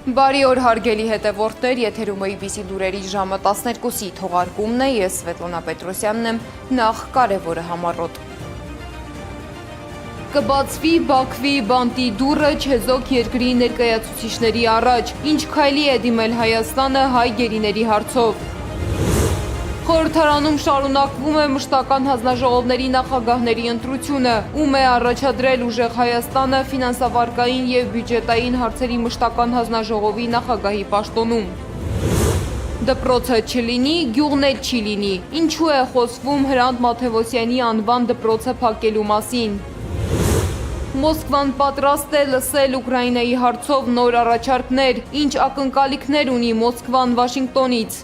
Բարի օր հարգելի հետևորդներ, եթերում է IBC լուրերի ժամը 12-ի թողարկումն է, ես Սվետլանա Պետրոսյանն եմ, նախ կարևորը համառոտ։ Կբացվի Բաքվի բանտի դուռը չեզոք երկրի ներկայացուցիչների առաջ, ինչ քայլի է դիմել Հայաստանը հայ գերիների հարցով։ Խորհրդարանում շարունակվում է մշտական հանձնաժողովների նախագահների ընտրությունը, ում է առաջադրել ուժեղ Հայաստանը ֆինանսավարկային և բյուջետային հարցերի մշտական հանձնաժողովի նախագահի պաշտոնում։ Դպրոցը չլինի, գյուղն էլ չի լինի, ինչու է խոսվում Հրանտ Մաթևոսյանի անվան դպրոցը փակելու մասին։ Մոսկվան պատրաստ է լսել Ուկրաինայի հարցով նոր առաջարկներ, ինչ ակնկալիքներ ունի Մոսկվան Վաշինգտոնից։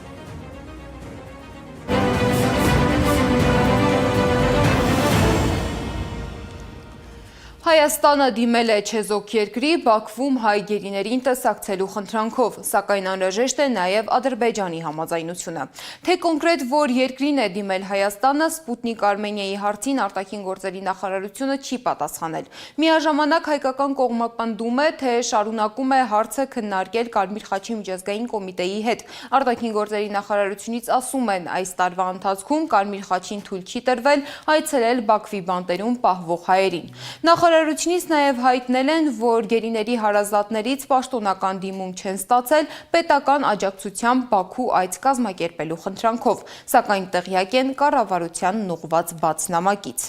Հայաստանը դիմել է չեզոք երկրի Բաքվում հայ գերիներին տեսակցելու խնդրանքով, սակայն անհրաժեշտ է նաև Ադրբեջանի համաձայնությունը։ Թե կոնկրետ որ երկրին է դիմել Հայաստանը, Սպուտնիկ Արմենիայի հարցին արտաքին գործերի նախարարությունը չի պատասխանել։ Միաժամանակ հայկական կողմը պնդում է, թե շարունակում է հարցը քննարկել Կարմիր խաչի միջազգային կոմիտեի հետ։ Արտաքին գործերի նախարարությունից ասում են, այս տարվա ընթացքում Կարմիր խաչին թույլ չի տրվել այցելել Բաքվի բանտերում պահվող հայերին։ Նախարարությունից նաև հայտնել են, որ գերիների հարազատներից պաշտոնական դիմում չեն ստացել պետական աջակցությամբ Բաքու այց կազմակերպելու խնդրանքով, սակայն տեղյակ են կառավարությանն ուղղված բաց նամակից։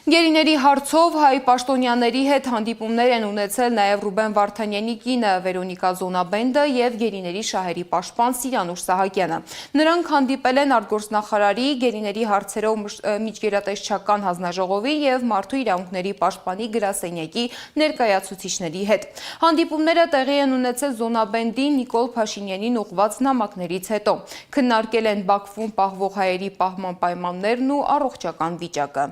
Գերիների հարցով հայ պաշտոնյաների հետ հանդիպումներ են ունեցել նաև Ռուբեն Վարդանյանի կինը Վերոնիկա Զոնաբենդը և գերիների շահերի պաշտպան Սիրանուշ Սահակյանը։ Նրանք հանդիպել են արտգործնախարարի, գերիների հարցերով միջգերատեսչական հանձնաժողովի և մարդու իրավունքների պաշտպանի գրասենյակի ներկայացուցիչների հետ։ Հանդիպումները տեղի են ունեցել Զոնաբենդի Նիկոլ Փաշինյանին ուղղված նամակներից հետո։ Քննարկել են Բաքվում պահվող հայերի պահման պայմաններն ու առողջական վիճակը։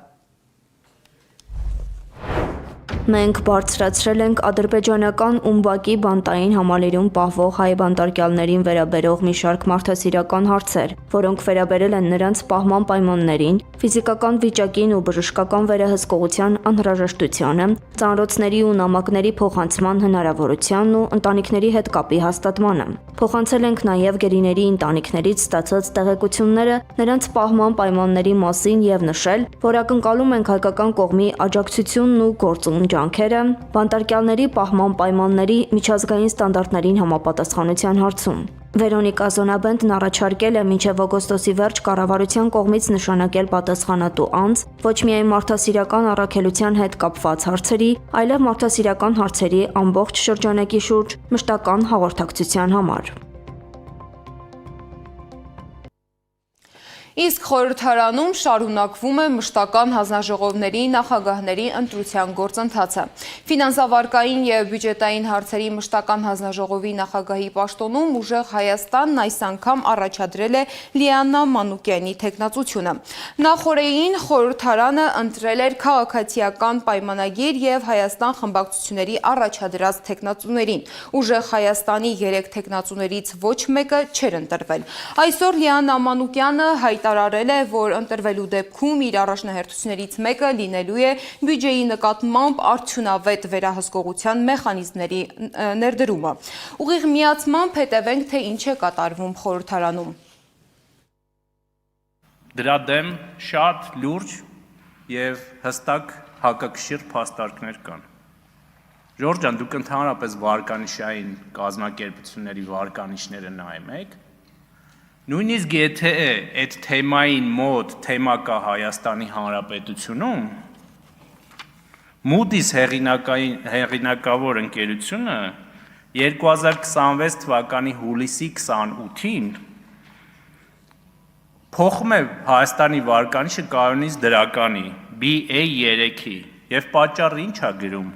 Մենք բարձրացրել ենք ադրբեջանական ՈՒՄԲԱԿ-ի բանտային համալիրում պահվող հայ բանտարկյալներին վերաբերող մի շարք մարդասիրական հարցեր, որոնք վերաբերել են նրանց պահման պայմաններին, ֆիզիկական վիճակին ու բժշկական վերահսկողության անհրաժեշտությանը, ծանրոցների ու նամակների փոխանցման հնարավորությանն ու ընտանիքների հետ կապի հաստատմանը։ Փոխանցել ենք նաև գերիների ընտանիքներից ստացած տեղեկությունները նրանց պահման պայմանների մասին և նշել, որ ակնկալում ենք հայկական կողմի աջակցությունն ու գործուն ջանքերը բանտարկյալների պահման պայմանների միջազգային ստանդարտներին համապատասխանության հարցում։ Վերոնիկա Զոնաբենդն առաջարկել է մինչև օգոստոսի վերջ կառավարության կողմից նշանակել պատասխանատու անձ ոչ միայն մարդասիրական առաքելության հետ կապված հարցերի, այլև մարդասիրական հարցերի ամբողջ շրջանակի շուրջ մշտական հաղորդակցության համար։ Իսկ խորհրդարանում շարունակվում է մշտական հանձնաժողովների նախագահների ընտրության գործընթացը։ Ֆինանսավարկային և բյուջետային հարցերի մշտական հանձնաժողովի նախագահի պաշտոնում ուժեղ Հայաստանն այս անգամ առաջադրել է Լիաննա Մանուկյանի թեկնածությունը։ Նախօրեին խորհրդարանը ընտրել էր քաղաքացիական պայմանագիր և Հայաստան խմբակցությունների առաջադրած թեկնածուներին։ Ուժեղ Հայաստանի 3 թեկնածուներից ոչ մեկը չէր ընտրվել։ Այսօր Լիաննա Մանուկյանը հայտարարել է, որ ընտրվելու դեպքում իր առաջնահերթություններից մեկը լինելու է բյուջեի նկատմամբ արդյունավետ վերահսկողության մեխանիզմների ներդրումը։ Ուղիղ միացմամբ հետևենք, թե ինչ է կատարվում խորհրդարանում։ Դրա դեմ շատ լուրջ և հստակ հակակշիռ փաստարկներ կան։ Ժորժ ջան, դուք ընդհանրապես վարկանիշային կազմակերպությունների վարկանիշները նայում եք։ Նույնիսկ եթե այդ թեմային մոտ թեմա կա Հայաստանի Հանրապետությունում, Moody's հեղինակավոր ընկերությունը 2026 թվականի հուլիսի 28-ին փոխում է Հայաստանի վարկանիշը կայունից դրականի BA3-ի և պատճառը ինչ է գրում։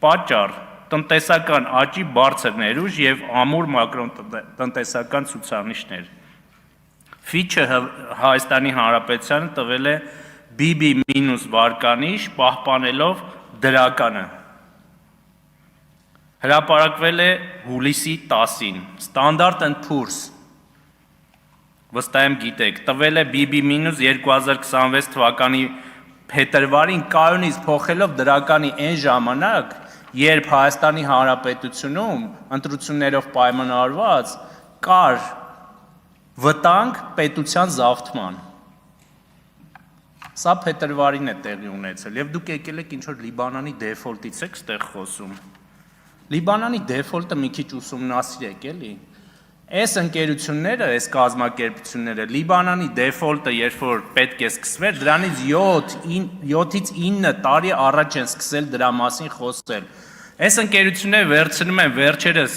Պատճառ տնտեսական աճի բարձր ներուժ և ամուր մակրոտնտեսական ցուցանիշներ։ Ֆիչը Հայաստանի Հանրապետությանը տվել է BB- վարկանիշ, պահպանելով դրականը։ Հրապարակվել է հուլիսի 10-ին։ Standard & Poor's, վստահ եմ գիտեք, տվել է BB- 2026 թվականի փետրվարին կայունից փոխելով դրականի այն ժամանակ, երբ Հայաստանի Հանրապետությունում ընտրություններով պայմանավորված կար վտանգ պետության զավթման։ Սա փետրվարին է տեղի ունեցել, եւ դուք եկել եք ինչ-որ Լիբանանի դեֆոլտից եք ստեղ խոսում։ Լիբանանի դեֆոլտը մի քիչ ուսումնասիրեք, էլի։ Այս ընկերությունները, այս կազմակերպությունները, Լիբանանի դեֆոլտը, երբ որ պետք է սկսվեր, դրանից 7-ից 9 տարի առաջ են սկսել դրա մասին խոսել։ Այս ընկերությունները վերցնում են վերջերս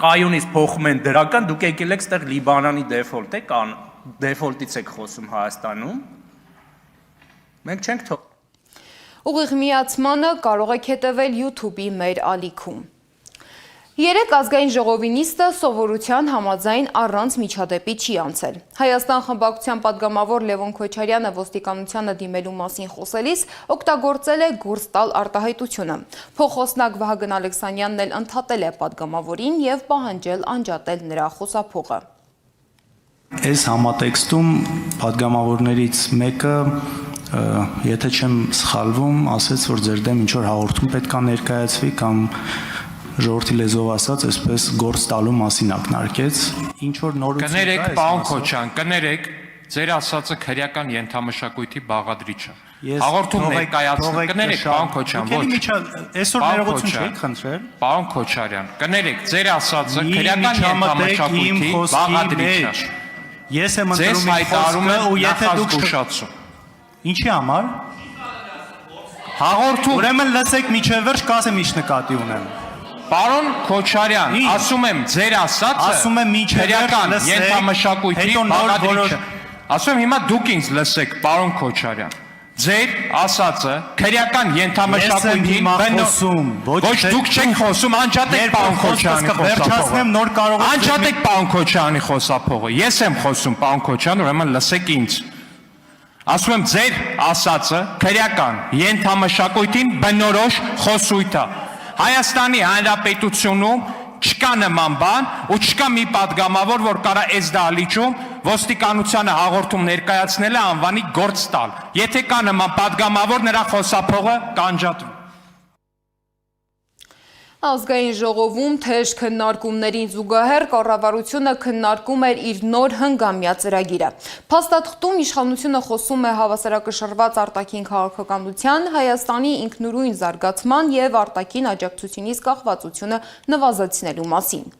կայունից փոխում են դրական, դուք եկել եք ստեղ Լիբանանի դեֆոլտից եք խոսում Հայաստանում։ Մենք չենք թող։ Ուղիղ միացմանը կարող եք հետևել YouTube-ի մեր ալիքում։ Երեք ազգային ժողովի նիստը սովորության համաձայն առանց միջադեպի չի անցել։ Հայաստան խմբակցության падգամավոր Լևոն Քոչարյանը ոստիկանությանը դիմելու մասին խոսելիս օգտագործել է գործ տալ արտահայտությունը։ Փոխոսնակ Վահագն Ալեքսանյանն էլ ընդհատել է падգամավորին եւ պահանջել անջատել նրա խոսափողը։ Այս համատեքստում падգամավորներից մեկը, եթե չեմ սխալվում, ասաց, որ ձեր դեմ ինչ-որ հաղորդում պետք է ներկայացվի կամ ժողովրդի լեզվով ասած, այսպես գործ տալու մասին ակնարկեց, ինչ որ նորություն կա։ Կներեք, պարոն Քոչարյան, կներեք, ձեր ասածը քրեական ենթամշակույթի բաղադրիչը։ Հաղորդում ներկայացնում, կներեք, պարոն Քոչարյան, ոչ։ Այսօր ներողություն չեք խնդրել։ Պարոն Քոչարյան, կներեք, ձեր ասածը քրեական ենթամշակույթի բաղադրիչը։ Ես եմ Ձեզ ընտրում իմ հայտարարում խոսքը ու եթե դուք նախազգուշացում։ Ինչի համար։ Հաղորդում։ Ուրեմն լսեք միջև վերջ, կասեմ ինչ նկատի ունեմ։ Պարոն Քոչարյան, ասում եմ ձեր ասածը ասում եմ միջև վերջ լսեք, ենթամշակույթի բաղադրիչը։ Ասում եմ հիմա դուք ինձ լսեք, պարոն Քոչարյան։ Ձեր ասածը քրեական ենթամշակույթի ոչ դուք չեք խոսում, անջատեք պարոն Քոչարյանի վերջացնեմ նոր կարող եք անջատեք պարոն Քոչարյանի խոսափողը։ Ես եմ խոսում, պարոն Քոչարյան, ուրեմն լսեք ինձ։ Ասում եմ ձեր ասածը քրեական ենթամշակույթին բնորոշ խոսույթ է։ Հայաստանի Հանրապետությունում չկա նման բան ու չկա մի падգամավոր, որ կարա այս դահլիճում ոստիկանությանը հաղորդում ներկայացնել է անվանի գործ տալ։ Եթե կա նման падգամավոր, նրա խոսափողը կանջատվի։ Ազգային ժողովում թեժ քննարկումներին զուգահեռ կառավարությունը քննարկում էր իր նոր հնգամյա ծրագիրը։ Փաստաթղթում իշխանությունը խոսում է հավասարակշռված արտաքին քաղաքականության, Հայաստանի ինքնուրույն զարգացման եւ արտաքին աջակցությունից կախվածությունը նվազեցնելու մասին։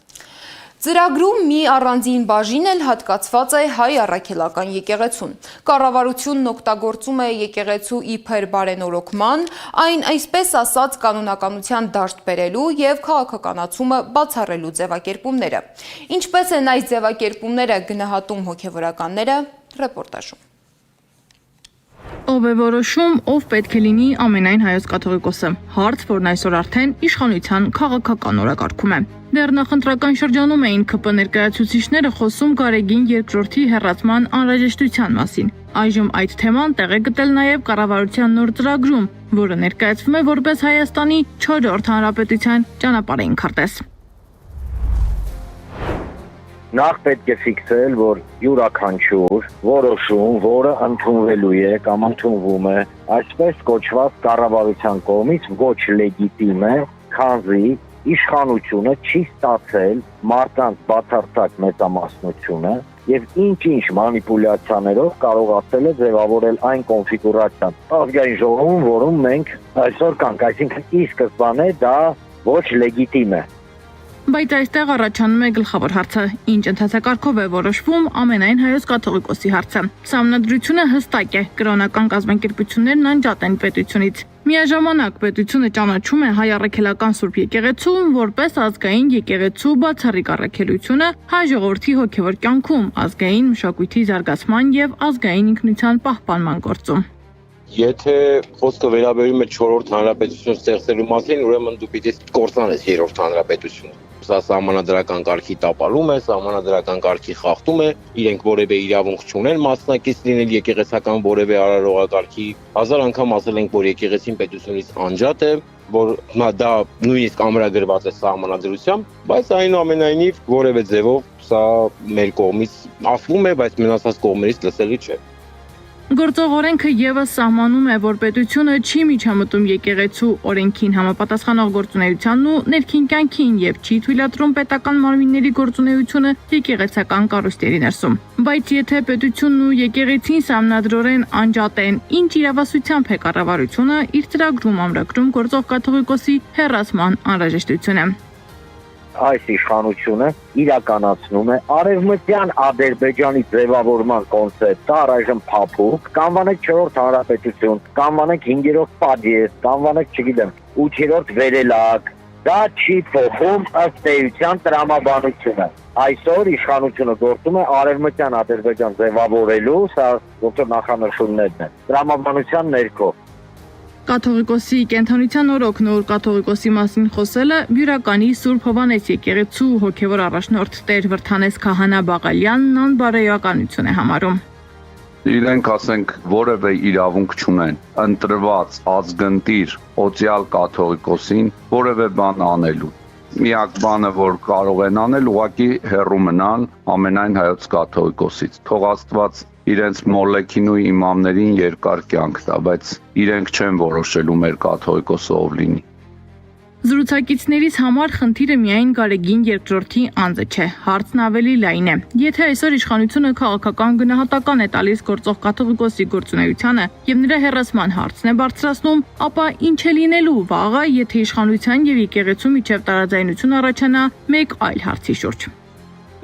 Ծրագրում մի առանձին բաժին էլ հատկացված է հայ առաքելական եկեղեցուն։ Կառավարությունն օգտագործում է եկեղեցու իբր բարենորոգման, այն այսպես ասած կանոնականության դաշտ բերելու եւ քաղաքականացումը բացառելու ձևակերպումները։ Ինչպես են այս ձևակերպումները գնահատում հոգեվորականները, ռեպորտաժում։ Ով է որոշում, ով պետք է լինի ամենայն հայոց կաթողիկոսը։ Հարց, որն այսօր արդեն իշխանության քաղաքական օրակարգում է։ Դեռ նախընտրական շրջանում էին ԿՊ ներկայացուցիչները խոսում Գարեգին երկրորդի հեռացման անհրաժեշտության մասին։ Այժմ այդ թեման տեղ է գտել նաև կառավարության նոր ծրագրում, որը ներկայացվում է որպես Հայաստանի 4-րդ հանրապետության ճանապարհային քարտեզ։ Նախ պետք է ֆիքսել, որ յուրաքանչյուր որոշում, որը ընդունվելու է կամ ընդունվում է, այսպես կոչված կառավարության կողմից ոչ լեգիտիմ է, քանզի իշխանությունը չի ստացել մարդկանց բացարձակ մեծամասնությունը եւ ինչ-ինչ մանիպուլյացիաներով կարողացել է ձևավորել այն կոնֆիգուրացիան ազգային ժողովում, որում մենք այսօր կանք, այսինքն ի սկզբանե դա ոչ լեգիտիմ է։ Բայց այստեղ առաջանում է գլխավոր հարցը, ինչ ընթացակարգով է որոշվում ամենայն հայոց կաթողիկոսի հարցը։ Սահմանադրությունը հստակ է, կրոնական կազմակերպություններն անջատ են պետությունից։ Միաժամանակ պետությունը ճանաչում է հայ առաքելական Սուրբ եկեղեցուն որպես ազգային եկեղեցու բացառիկ առաքելությունը հայ ժողովրդի հոգևոր կյանքում, ազգային մշակույթի զարգացման եւ ազգային ինքնության պահպանման գործում։ Եթե խոսքը վերաբերում է 4-րդ հանրապետություն ստեղծելու մասին, ուրեմն դու պիտի կործանես 3-րդ հանրապետությունը։ Սա սահմանադրական կարգի տապալում է, սահմանադրական կարգի խախտում է, իրենք որևէ իրավունք չունեն մասնակից լինել եկեղեցական որևէ արարողակարգի։ Հազար անգամ ասել ենք, որ եկեղեցին պետությունից անջատ է, որ դա նույնիսկ ամրագրված է սահմանադրությամբ, բայց այնուամենայնիվ որևէ ձևով սա մեր կողմից ասվում է, բայց մնացած կողմերից լսելի չէ։ Գործող օրենքը եւս սահմանում է, որ պետությունը չի միջամտում եկեղեցու օրենքին համապատասխանող գործունեությանն ու ներքին կյանքին եւ չի թույլատրում պետական մարմինների գործունեությունը եկեղեցական կառույցների ներսում։ Բայց եթե պետությունն ու եկեղեցին սահմանադրորեն անջատեն, ինչ իրավասությամբ է կառավարությունը իր ծրագրում ամրագրում գործող կաթողիկոսի հեռացման անհրաժեշտությունը։ Այս իշխանությունը իրականացնում է արևմտյան Ադրբեջանի ձևավորման կոնցեպտը առայժմ փափուկ, կանվանեք 4-րդ հանրապետություն, կանվանեք 5-րդ պատիեզ, կանվանեք, չգիտեմ, 8-րդ վերելակ, դա չի փոխում ըստ էության տրամաբանությունը։ Այսօր իշխանությունը գործում է արևմտյան Ադրբեջան ձևավորելու, սա ոնց որ նախանշումներն են, տրամաբանության ներքո։ Կաթողիկոսի կենթանության օրոքն որ կաթողիկոսի մասին խոսելը Բյուրականի Սուրբ Հովանես եկեղեցու հոգևոր առաջնորդ Տեր Վրթանես Քահանա Բաղալյանն անբարոյականություն է համարում։ Իրենք ասենք որևէ իրավունք չունեն ընտրված ազգընտիր օծյալ կաթողիկոսին որևէ բան անելու։ Միակ բանը, որ կարող են անել, ուղղակի հեռու մնան ամենայն հայոց կաթողիկոսից։ Թող Աստված իրենց մոլեքին ու իմամներին երկար կյանք տա, բայց իրենք չեն որոշելու մեր կաթողիկոսը ով լինի։ Զրուցակիցներից համար խնդիրը միայն Գարեգին երկրորդի անձը չէ, հարցն ավելի լայն է։ Եթե այսօր իշխանությունը քաղաքական գնահատական է տալիս գործող կաթողիկոսի գործունեությանը եւ նրա հեռացման հարցն է բարձրացնում, ապա ինչ է լինելու վաղը, եթե իշխանության եւ եկեղեցու միջև տարաձայնություն առաջանա մեկ այլ հարցի շուրջ։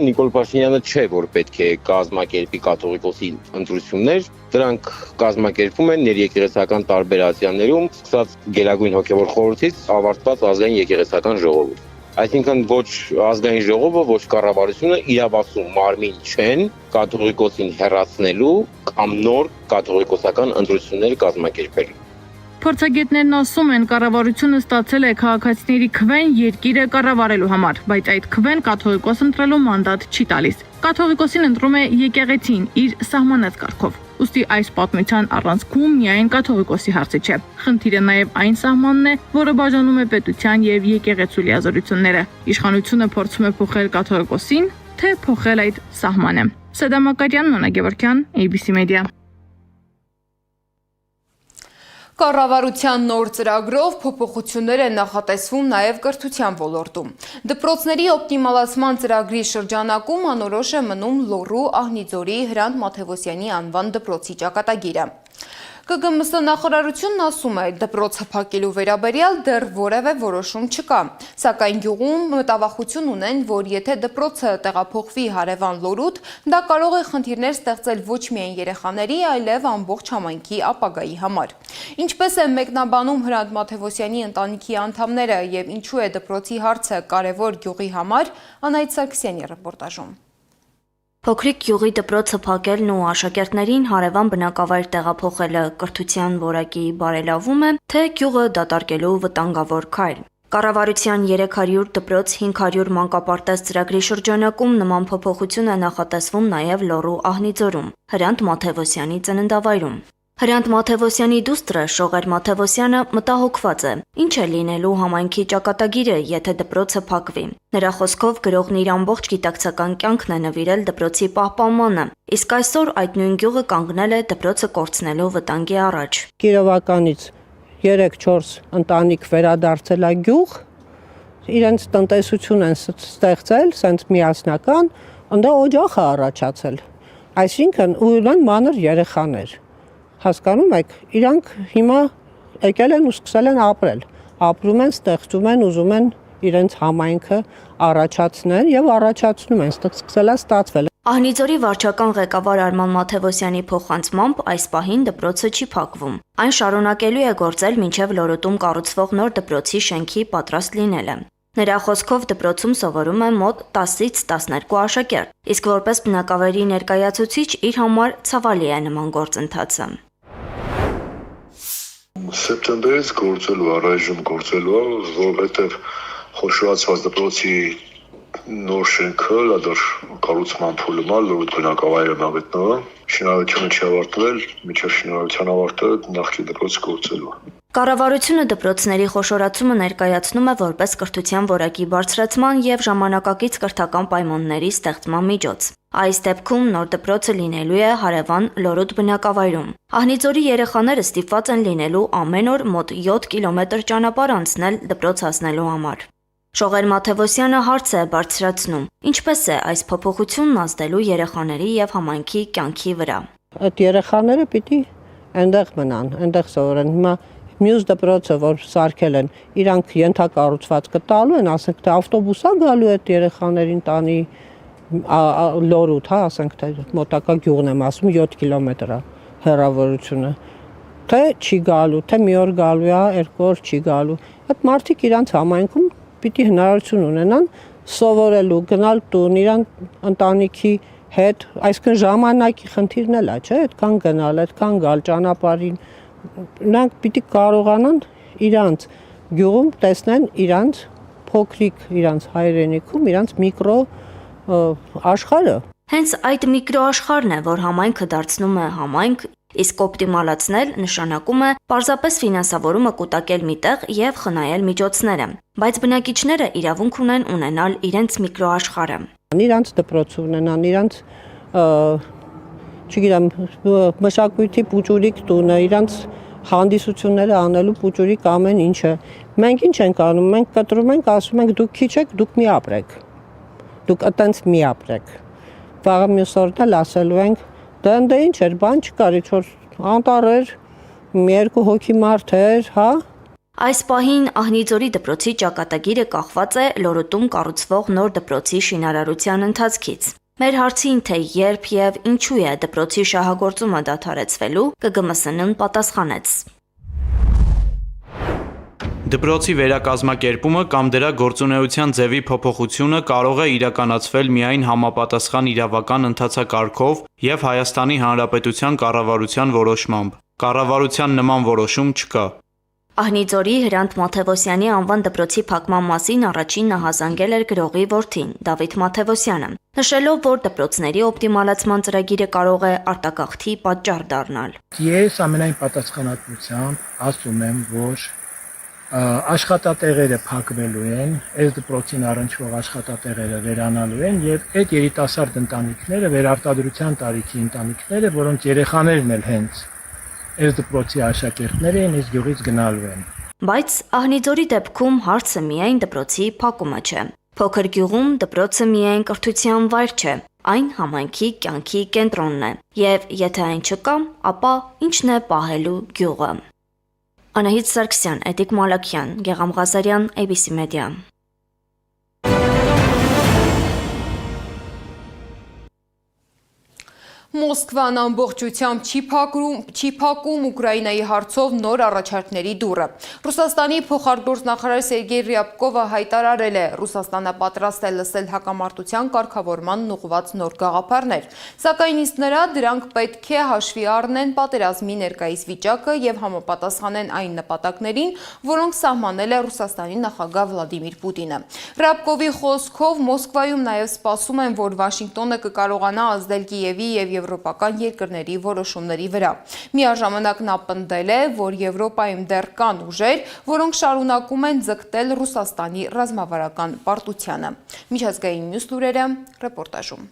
Նիկոլ Փաշինյանը չէ, որ պետք է կազմակերպի կաթողիկոսի ընտրություններ, դրանք կազմակերպում են ներեկեղեցական տարբեր ազգաններում, սկսած Գերագույն հոգևոր խորհրդից ավարտված ազգային եկեղեցական ժողովում։ Այսինքն ոչ ազգային ժողովը, ոչ կառավարությունը իրավասու մարմին չեն կաթողիկոսին հեռացնելու կամ նոր կաթողիկոսական ընտրություններ կազմակերպելու։ Փորձագետներն ասում են, կառավարությունը ստացել է քաղաքացիների քվեն երկիրը կառավարելու համար, բայց այդ քվեն կաթողիկոս ընտրելու մանդատ չի տալիս։ Կաթողիկոսին ընտրում է եկեղեցին իր սահմանած կարգով։ Ուստի այս պատմության առանցքում միայն կաթողիկոսի հարցը չէ։ Խնդիրը նաև այն սահմանն է, որը բաժանում է պետության եւ եկեղեցու լիազորությունները։ Իշխանությունը փորձում է փոխել կաթողիկոսին, թե փոխել այդ սահմանը։ Սեդա Մակարյան, Նոնա Գևորգյան, ABC Media։ Կառավարության նոր ծրագրով փոփոխություններ են նախատեսվում նաև կրթության ոլորտում։ Դպրոցների օպտիմալացման ծրագրի շրջանակում անորոշ է մնում Լոռու Ահնիձորի Հրանտ Մաթևոսյանի անվան դպրոցի ճակատագիրը։ ԿԳՄՍ նախարարությունն ասում է, դպրոցը փակելու վերաբերյալ դեռ որևէ որոշում չկա, սակայն գյուղում մտավախություն ունեն, որ եթե դպրոցը տեղափոխվի հարևան Լոռուտ, դա կարող է խնդիրներ ստեղծել ոչ միայն երեխաների, այլև ամբողջ համայնքի ապագայի համար։ Ինչպես է մեկնաբանում Հրանտ Մաթևոսյանի ընտանիքի անդամները եւ ինչու է դպրոցի հարցը կարևոր գյուղի համար, Անահիտ Սարգսյանի ռեպորտաժում։ Փոքրիկ գյուղի դպրոցը փակելն ու աշակերտներին հարևան բնակավայր տեղափոխելը կրթության որակի բարելավում է, թե գյուղը դատարկելու վտանգավոր քայլ։ Կառավարության 300 դպրոց 500 մանկապարտեզ ծրագրի շրջանակում նման փոփոխություն է նախատեսվում նաև Լոռու Ահնիձորում, Հրանտ Մաթևոսյանի ծննդավայրում։ Հրանտ Մաթևոսյանի դուստրը Շողեր Մաթևոսյանը մտահոգված է. ինչ է լինելու համայնքի ճակատագիրը, եթե դպրոցը փակվի։ Նրա խոսքով գրողն իր ամբողջ գիտակցական կյանքն է նվիրել դպրոցի պահպանմանը, իսկ այսօր այդ նույն գյուղը կանգնել է դպրոցը կորցնելու վտանգի առաջ։ Կիրովականից 3-4 ընտանիք վերադարձել է գյուղ, իրենց տնտեսություն են ստեղծել, սենց միասնական, ընդ օջախ է առաջացել։ Այսինքն ունեն մանր երեխաներ։ Հասկանում եք, իրանք հիմա եկել են ու սկսել են ապրել, ապրում են, ստեղծում են, ուզում են իրենց համայնքը առաջացնել եւ առաջացնում են, սկսել է ստացվել։ Ահնիձորի վարչական ղեկավար Արման Մաթևոսյանի փոխանցմամբ այս պահին դպրոցը չի փակվում։ Այն շարունակելու է գործել մինչև Լոռուտում կառուցվող նոր դպրոցի շենքի պատրաստ լինելը։ Նրա խոսքով դպրոցում սովորում է մոտ 10-ից 12 աշակերտ, իսկ որպես բնակավայրի ներկայացուցիչ իր համար ցավալի է նման գործընթացը։ Սեպտեմբերից գործելու, առայժմ գործելու, որովհետև խոշորացված դպրոցի նոր շենքը լադր կառուցման փուլում է, Լոռուտ բնակավայրը գտնվում։ Շինարարությունը չի ավարտվել, մինչև շինարարության ավարտը նախկին դպրոցը գործելու։ Կառավարությունը դպրոցների խոշորացումը ներկայացնում է որպես կրթության որակի բարձրացման և ժամանակակից կրթական պայմանների ստեղծման միջոց։ Այս դեպքում նոր դպրոցը լինելու է հարևան Լորուտ բնակավայրում։ Ահնիձորի երեխաները ստիպված են լինելու ամեն օր մոտ 7 կիլոմետր ճանապարհ անցնել դպրոց հասնելու համար։ Շողեր Մաթևոսյանը հարց է բարձրացնում. ինչպես է այս փոփոխությունն ազդելու երեխաների և համայնքի կյանքի վրա։ Այդ երեխաները պիտի այնտեղ մնան, այնտեղ սովորեն։ Հիմա մյուս դպրոցը, որ սարքել են, իրանք ենթակառուցվածքը տալու են, ասենք թե ավտոբուսա գալու այդ երեխաներին տանի Լորուտ, հա, ասենք թե մոտակա գյուղն եմ ասում 7 կիլոմետր է հեռավորությունը, թե չի գալու, թե մի օր գալու է, երկու օր չի գալու։ Այդ մարդիկ իրանք համայնքում պիտի հնարավորություն ունենան սովորելու, գնալ տուն, իրան ընտանիքի հետ, այսինքն ժամանակի խնդիրն էլ է, չէ՞, այդքան գնալ, այդքան գալ ճանապարհին։ Նրանք պիտի կարողանան իրանց գյուղում տեսնեն իրանց փոքրիկ իրանց հայրենիքում իրանց միկրո աշխարհը։ Հենց այդ միկրոաշխարհն է, որ համայնքը դարձնում է համայնք, իսկ օպտիմալացնել նշանակում է պարզապես ֆինանսավորումը կուտակել միտեղ և խնայել միջոցները, բայց բնակիչները իրավունք ունեն ունենալ իրենց միկրոաշխարհը։ Իրանց դպրոց ունենան, իրանց չգիտեմ, մշակույթի պուճուրիկ տունը, իրանց հանդիսությունները անելու պուճուրիկ ամեն ինչը։ Մենք ինչ ենք անում, մենք կտրում ենք, ասում ենք դուք քիչ եք, դուք մի ապրեք։ Դուք այտենց մի ապրեք։ Վաղը մյուս օրն էլ ասելու ենք, դե ինչ էր, բան չկար, ինչ-որ անտառ էր, երկու հոգի մարդ էր, հա։ Այս պահին Ահնիձորի դպրոցի ճակատագիրը կախված է Լորուտում կառուցվող նոր դպրոցի շինարարության ընթացքից։ Մեր հարցին, թե երբ և ինչու է դպրոցի շահագործումը դադարեցվելու, ԿԳՄՍՆ-ն պատասխանեց. Դպրոցի վերակազմակերպումը կամ դրա գործունեության ձևի փոփոխությունը կարող է իրականացվել միայն համապատասխան իրավական ընթացակարգով և Հայաստանի Հանրապետության կառավարության որոշմամբ։ Կառավարության նման որոշում չկա։ Ահնիձորի Հրանտ Մաթևոսյանի անվան դպրոցի փակման մասին առաջինն հազանգել էր գրողի որդին Դավիթ Մաթևոսյանը, նշելով, որ դպրոցների օպտիմալացման ծրագիրը կարող է արտագաղթի պատճառ դառնալ։ Ես ամենայն պատասխանատվությամբ ասում եմ, որ աշխատատեղերը փակվելու են, այս դպրոցին առնչվող աշխատատեղերը վերանալու են եւ այդ երիտասարդ ընտանիքները, վերարտադրության տարիքի ընտանիքները, որոնց երեխաներն էլ հենց այս դպրոցի աշակերտները են, այս գյուղից գնալու են։ Բայց Ահնիձորի դեպքում հարցը միայն դպրոցի փակումը չէ։ Փոքր գյուղում դպրոցը միայն կրթության վայր չէ, այն համայնքի կյանքի կենտրոնն է, եւ եթե այն չկա, ապա ինչն է պահելու գյուղը։ Անահիտ Սարգսյան, Էդիկ Մալաքյան, Գեղամ Ղազարյան, ABC Media։ Մոսկվան ամբողջությամբ չի փակում Ուկրաինայի հարցով նոր առաջարկների դուռը։ Ռուսաստանի փոխարտգործնախարար Սերգեյ Ռյաբկովը հայտարարել է, Ռուսաստանը պատրաստ է լսել հակամարտության կարգավորմանն ուղղված նոր գաղափարներ, սակայն իսկ նրա դրանք պետք է հաշվի առնեն պատերազմի ներկայիս վիճակը և համապատասխանեն այն նպատակներին, որոնք սահմանել է Ռուսաստանի նախագահ Վլադիմիր Պուտինը։ Ռյաբկովի խոսքով Մոսկվայում նաև սպասում են, որ Վաշինգտոնը կկարողանա ազդել Կիևի և եվրոպական երկրների որոշումների վրա։ Միաժամանակ նա պնդել է, որ Եվրոպայում դեռ կան ուժեր, որոնք շարունակում են ձգտել Ռուսաստանի ռազմավարական պարտությանը։ Միջազգային մյուս լուրերը ռեպորտաժում։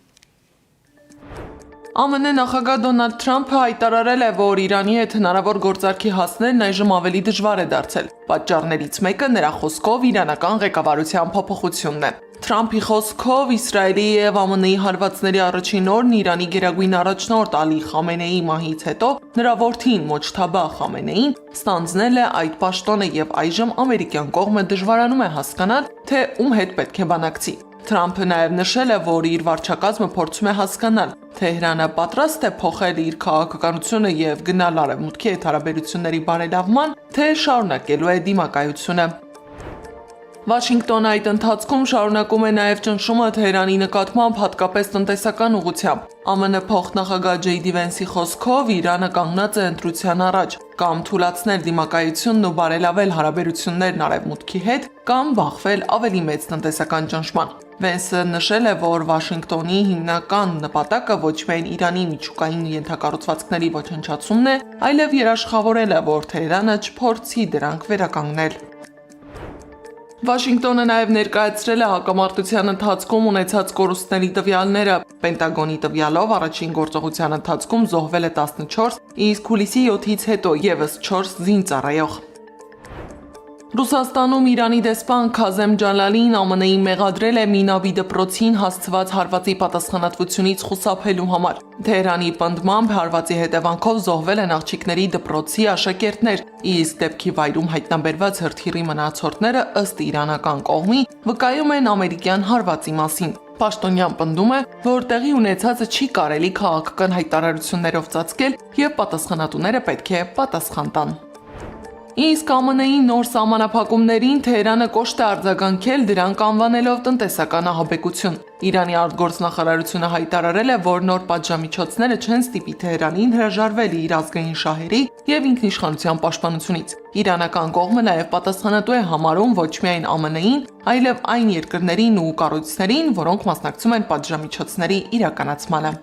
ԱՄՆ նախագահ Դոնալդ Թրամփը հայտարարել է, որ Իրանի հետ հնարավոր գործարքի հասնելն այժմ ավելի դժվար է դարձել։ Պատճառներից մեկը նրա խոսքով իրանական ղեկավարության փոփոխությունն է։ Թրամփի խոսքով Իսրայելի և ԱՄՆ-ի հարվածների առաջին օրն Իրանի գերագույն առաջնորդ Ալի Խամենեիի մահից հետո նրա որդին Մոջթաբա Խամենեին ստանձնել է այդ պաշտոնը և այժմ ամերիկյան կողմը դժվարանում է հասկանալ, թե ում հետ պետք է բանակցի։ Թրամփը նաև նշել է, որ իր վարչակազմը փորձում է հասկանալ, Թեհրանը պատրաստ է փոխել իր քաղաքականությունը և գնալ Արևմուտքի հետ հարաբերությունների բարելավման, թե շարունակելու է դիմակայությունը։ Վաշինգտոնը այդ ընթացքում շարունակում է նաև ճնշումը Թեհրանի նկատմամբ, հատկապես տնտեսական ուղղությամբ։ ԱՄՆ փոխնախագահ Ջեյդի Վենսի խոսքով Իրանը կանգնած է ընտրության առաջ, կամ թուլացնել դիմակայությունն ու բարելավել հարաբերություններն Արևմուտքի հետ, կամ բախվել ավելի մեծ տնտեսական ճնշման։ Վենսը նշել է, որ Վաշինգտոնի հիմնական նպատակը ոչ միայն Իրանի միջուկային ենթակառուցվածքների ոչնչացումն է, այլև երաշխավորել է, որ Թեհրանը չփորձի դրանք վերականգնել։ Վաշինգտոնը նաև ներկայացրել է հակամարտության ընթացքում ունեցած կորուստների տվյալները։ Պենտագոնի տվյալով առաջին գործողության ընթացքում զոհվել է 14, իսկ հուլիսի 7-ից հետո եւս 4 զինծառայող։ Ռուսաստանում Իրանի դեսպան Քազեմ Ջալալին ԱՄՆ-ի մեղադրել է Մինաբի դպրոցին հասցված հարվածի պատասխանատվությունից խուսափելու համար։ Թեհրանի պնդմամբ հարվածի հետևանքով զոհվել են աղջիկների դպրոցի աշակերտներ, իսկ դեպքի վայրում հայտնաբերված հրթիռի մնացորդները ըստ իրանական կողմի վկայում են ամերիկյան հարվածի մասին։ Պաշտոնյան պնդում է, որ տեղի ունեցածը չի կարելի քաղաքական հայտարարություններով ծածկել եւ պատասխանատուները պետք է պատասխան տան։ Իսկ ԱՄՆ-ի նոր սահմանափակումներին Թեհրանը կոշտ է արձագանքել, դրանք անվանելով տնտեսական ահաբեկություն։ Իրանի արտգործնախարարությունը հայտարարել է, որ նոր պատժամիջոցները չեն ստիպի Թեհրանին հրաժարվել իր ազգային շահերի եւ ինքնիշխանության պաշտպանությունից։ Իրանական կողմը նաեւ պատասխանատու է համարում ոչ միայն ԱՄՆ-ին, այլև այն երկրներին ու կառույցներին, որոնք մասնակցում են պատժամիջոցների իրականացմանը։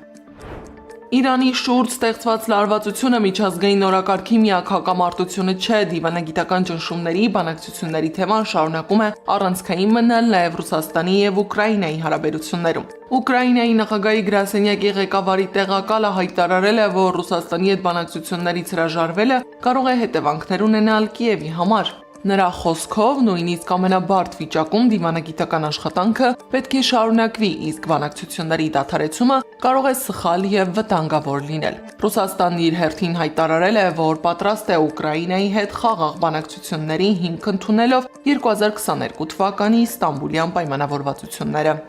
Իրանի շուրջ ստեղծված լարվածությունը միջազգային օրակարգի միակ հակամարտությունը չէ, դիվանագիտական ճնշումների, բանակցությունների թեման շարունակում է առանցքային մնալ նաև Ռուսաստանի եւ Ուկրաինայի հարաբերություններում։ Ուկրաինայի նախագահի գրասենյակի ղեկավարի տեղակալը հայտարարել է, որ Ռուսաստանի հետ բանակցություններից հրաժարվելը կարող է հետևանքներ ունենալ Կիևի համար։ Նրա խոսքով նույնիսկ ամենաբարդ վիճակում դիվանագիտական աշխատանքը պետք է շարունակվի, իսկ բանակցությունների դադարեցումը կարող է սխալ եւ վտանգավոր լինել։ Ռուսաստանն իր հերթին հայտարարել է, որ պատրաստ է Ուկրաինայի հետ խաղաղ բանակցությունների հիմք ընդունելով 2022 թվականի Ստամբուլյան պայմանավորվածությունները։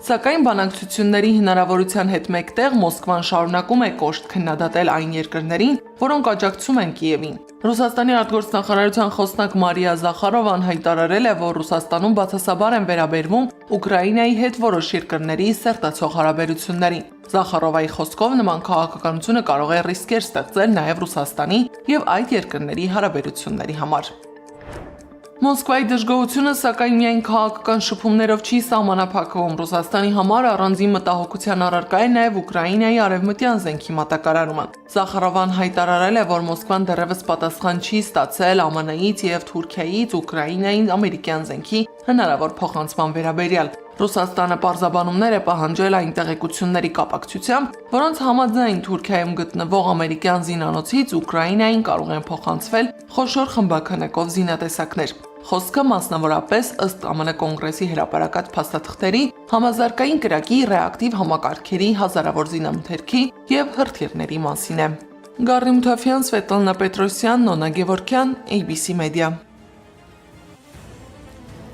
Սակայն բանակցությունների հնարավորության հետ մեկտեղ Մոսկվան շարունակում է կոշտ քննադատել այն երկրներին, որոնք աջակցում են Կիևին։ Ռուսաստանի արտգործնախարարության խոսնակ Մարիա Զախարովան հայտարարել է, որ Ռուսաստանում բացասաբար են վերաբերվում Ուկրաինայի հետ որոշ երկրների սերտացող հարաբերություններին։ Զախարովայի խոսքով նման քաղաքականությունը կարող է ռիսկեր ստեղծել նաև Ռուսաստանի եւ այդ երկրների հարաբերությունների համար։ Մոսկվայի դժգոհությունը սակայն միայն քաղաքական շփումներով չի սահմանափակվում։ Ռուսաստանի համար առանձին մտահոգության առարկա է նաև Ուկրաինայի արևմտյան զենքի մատակարարումը։ Զախարովան հայտարարել է, որ Մոսկվան դեռևս պատասխան չի ստացել ԱՄՆ-ից եւ Թուրքիայից Ուկրաինային ամերիկյան զենքի հնարավոր փոխանցման վերաբերյալ։ Ռուսաստանը պարզաբանումներ է պահանջել այն տեղեկությունների կապակցությամբ, որոնց համաձայն Թուրքիայում գտնվող ամերիկյան զինանոցից Ուկրաինային կարող են փոխանցվել խոշոր խմբաքանակով զինատեսակներ։ Խոսքը մասնավորապես ըստ ԱՄՆ կոնգրեսի հրապարակած փաստաթղթերի համազարգային կրակի ռեակտիվ համակարգերի հազարավոր զինամթերքի եւ հրթիռների մասին է։ Գարի Մութաֆյան, Սվետլանա Պետրոսյան, Նոնա Գևորքյան, ABC Media։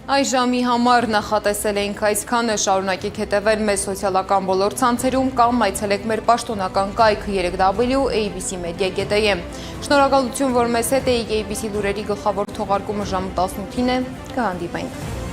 Այս ժամի համար նախատեսել էինք այսքանը, շարունակեք հետևել մեզ սոցիալական բոլոր ցանցերում կամ այցելեք մեր պաշտոնական կայք 3w.abcmedia.am։ Շնորհակալություն, որ մեզ հետ էիք։ ABC լուրերի գլխավոր թողարկումը ժամը 18-ին է, կհանդիպենք։